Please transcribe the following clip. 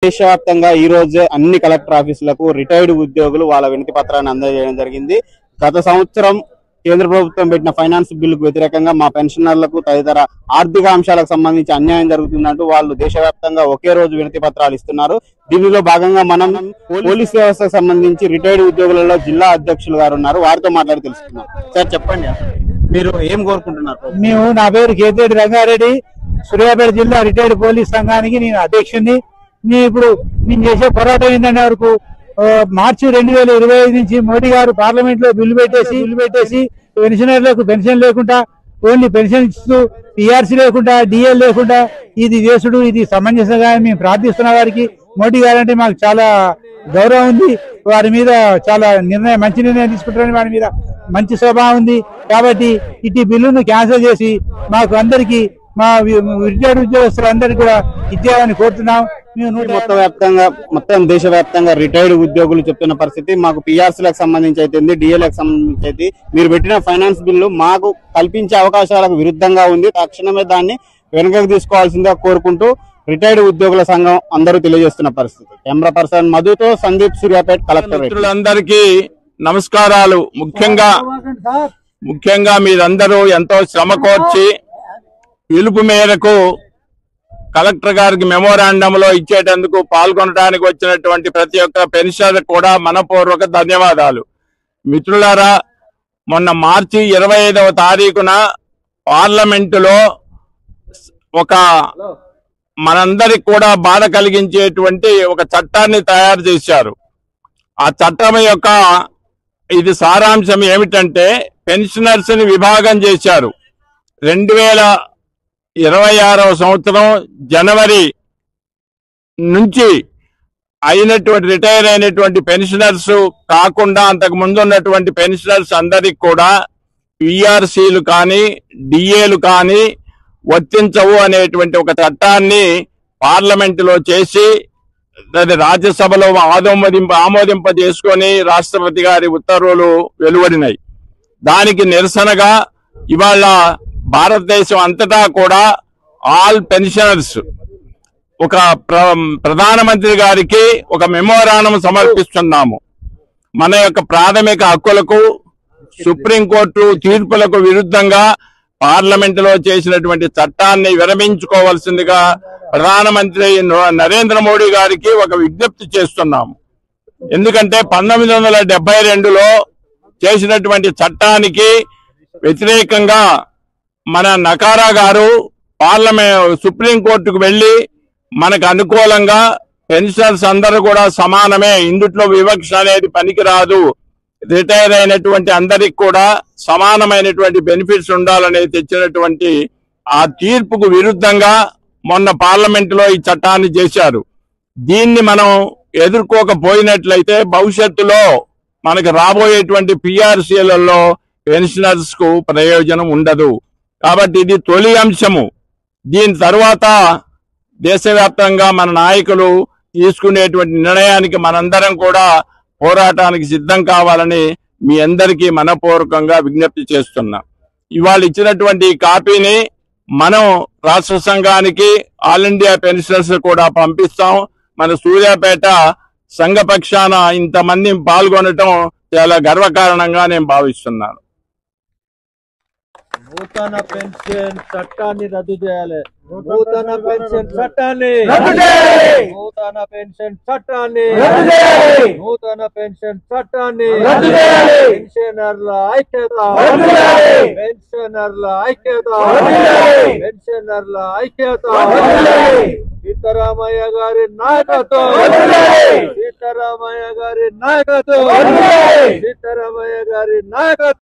దేశవ్యాప్తంగా ఈ రోజు అన్ని కలెక్టర్ ఆఫీసులకు రిటైర్డ్ ఉద్యోగులు వాళ్ళ వినతి పత్రాన్ని అందజేయడం జరిగింది. గత సంవత్సరం కేంద్ర ప్రభుత్వం పెట్టిన ఫైనాన్స్ బిల్లుకు వ్యతిరేకంగా మా పెన్షనర్లకు తదితర ఆర్థిక అంశాలకు సంబంధించి అన్యాయం జరుగుతుందంటూ వాళ్ళు దేశవ్యాప్తంగా ఒకే రోజు వినతి పత్రాలు ఇస్తున్నారు. దీనిలో భాగంగా మనం పోలీస్ వ్యవస్థకు సంబంధించి రిటైర్డ్ ఉద్యోగులలో జిల్లా అధ్యక్షులు గారు ఉన్నారు. వారితో మాట్లాడి తెలుసుకున్నాం. సార్ చెప్పండి, మీరు ఏం కోరుకుంటున్నారు? మేము నా పేరు కేతిరెడ్డి రంగారెడ్డి, సూర్యాపేట జిల్లా రిటైర్డ్ పోలీస్ సంఘానికి నేను అధ్యక్షుడిని. ఇప్పుడు మేము చేసే పోరాటం ఏంటంటే వరకు మార్చి 2025 నుంచి మోడీ గారు పార్లమెంట్ లో బిల్లు పెట్టేసి పెన్షనర్లకు పెన్షన్ లేకుండా ఓన్లీ పెన్షన్ ఇస్తూ పిఆర్సీ లేకుండా డిఎల్ లేకుండా ఇది చేసుడు ఇది సమంజసంగా మేము ప్రార్థిస్తున్న వారికి మోడీ గారు అంటే మాకు చాలా గౌరవం ఉంది. వారి మీద చాలా మంచి నిర్ణయం తీసుకుంటారని వారి మీద మంచి స్వభావం ఉంది. కాబట్టి ఇటు బిల్లును క్యాన్సిల్ చేసి మాకు అందరికి మా రిటైర్డ్ ఉద్యోగస్తులందరికీ కూడా ఇచ్చేయాలని కోరుతున్నాం. మొత్తం దేశవ్యాప్తంగా రిటైర్డ్ ఉద్యోగులు చెప్తున్న పరిస్థితి మాకు పిఆర్సీలకు సంబంధించి అయితే డిఎల్ఏకి సంబంధించి అయితే మీరు పెట్టిన ఫైనాన్స్ బిల్లు మాకు కల్పించే అవకాశాలకు విరుద్ధంగా ఉంది. తక్షణమే దాన్ని వెనుకకు తీసుకోవాల్సిందిగా కోరుకుంటూ రిటైర్డ్ ఉద్యోగుల సంఘం అందరూ తెలియజేస్తున్న పరిస్థితి. కెమెరా పర్సన్ మధుతో సందీప్, సూర్యాపేట కలెక్టర్. అందరికీ నమస్కారాలు. ముఖ్యంగా మీరందరూ ఎంతో శ్రమ కోర్చి పిలుపు మేరకు కలెక్టర్ గారికి మెమోరాండంలో ఇచ్చేటందుకు పాల్గొనడానికి వచ్చినటువంటి ప్రతి ఒక్క పెన్షనర్ కూడా మనపూర్వక ధన్యవాదాలు. మిత్రులారా, మొన్న మార్చి 25వ తారీఖున పార్లమెంటులో ఒక మనందరికి కూడా బాధ కలిగించేటువంటి ఒక చట్టాన్ని తయారు చేశారు. ఆ చట్టం యొక్క ఇది సారాంశం ఏమిటంటే పెన్షనర్స్ ని విభాగం చేశారు. 2026వ సంవత్సరం జనవరి నుంచి రిటైర్ అయినటువంటి పెన్షనర్స్ కాకుండా అంతకు ముందు ఉన్నటువంటి పెన్షనర్స్ అందరికి కూడా పిఆర్సీలు కానీ డిఏలు కానీ వర్తించవు అనేటువంటి ఒక చట్టాన్ని పార్లమెంటులో చేసి రాజ్యసభలో ఆమోదింప చేసుకొని రాష్ట్రపతి గారి ఉత్తర్వులు వెలువడినాయి. దానికి నిరసనగా ఇవాళ భారతదేశం అంతటా కూడా ఆల్ పెన్షనర్స్ ఒక ప్రధానమంత్రి గారికి ఒక మెమోరాండం సమర్పిస్తున్నాము. మన యొక్క ప్రాథమిక హక్కులకు సుప్రీంకోర్టు తీర్పులకు విరుద్ధంగా పార్లమెంటులో చేసినటువంటి చట్టాన్ని విరమించుకోవాల్సిందిగా ప్రధానమంత్రి నరేంద్ర మోడీ గారికి ఒక విజ్ఞప్తి చేస్తున్నాము. ఎందుకంటే 1972లో చేసినటువంటి చట్టానికి వ్యతిరేకంగా మన నకారా గారు సుప్రీంకోర్టుకు వెళ్లి మనకు అనుకూలంగా పెన్షనర్స్ అందరూ కూడా సమానమే, ఇందుట్లో వివక్ష అనేది పనికిరాదు, రిటైర్ అయినటువంటి అందరికి కూడా సమానమైనటువంటి బెనిఫిట్స్ ఉండాలని తెచ్చినటువంటి ఆ తీర్పుకు విరుద్ధంగా మొన్న పార్లమెంటులో ఈ చట్టాన్ని చేశారు. దీన్ని మనం ఎదుర్కోకపోయినట్లయితే భవిష్యత్తులో మనకు రాబోయేటువంటి పిఆర్సీలలో పెన్షనర్స్ కు ప్రయోజనం ఉండదు. కాబట్టి ఇది తొలి అంశము. దీని తర్వాత దేశవ్యాప్తంగా మన నాయకులు తీసుకునేటువంటి నిర్ణయానికి మనందరం కూడా పోరాటానికి సిద్ధం కావాలని మీ అందరికీ మనపూర్వకంగా విజ్ఞప్తి చేస్తున్నాం. ఇవాళ ఇచ్చినటువంటి కాపీని మనం రాష్ట్ర సంఘానికి ఆల్ ఇండియా పెన్షనర్స్ కూడా పంపిస్తాం. మన సూర్యాపేట సంఘ పక్షాన ఇంతమంది పాల్గొనటం చాలా గర్వకారణంగా నేను భావిస్తున్నాను. నూతన పెన్షన్ చట్టాన్ని రద్దు చేయాలి. నూతన పెన్షన్ చట్టాన్ని నూతన పెన్షన్ చట్టాన్ని నూతన పెన్షన్ చట్టాన్ని పెన్షనర్ల ఐక్యత పెన్షనర్ల ఐక్యత పెన్షనర్ల ఐక్యత సీతారామయ్య గారి నాయకత్వం సీతారామయ్య గారి నాయకత్వం సీతారామయ్య గారి నాయకత్వం.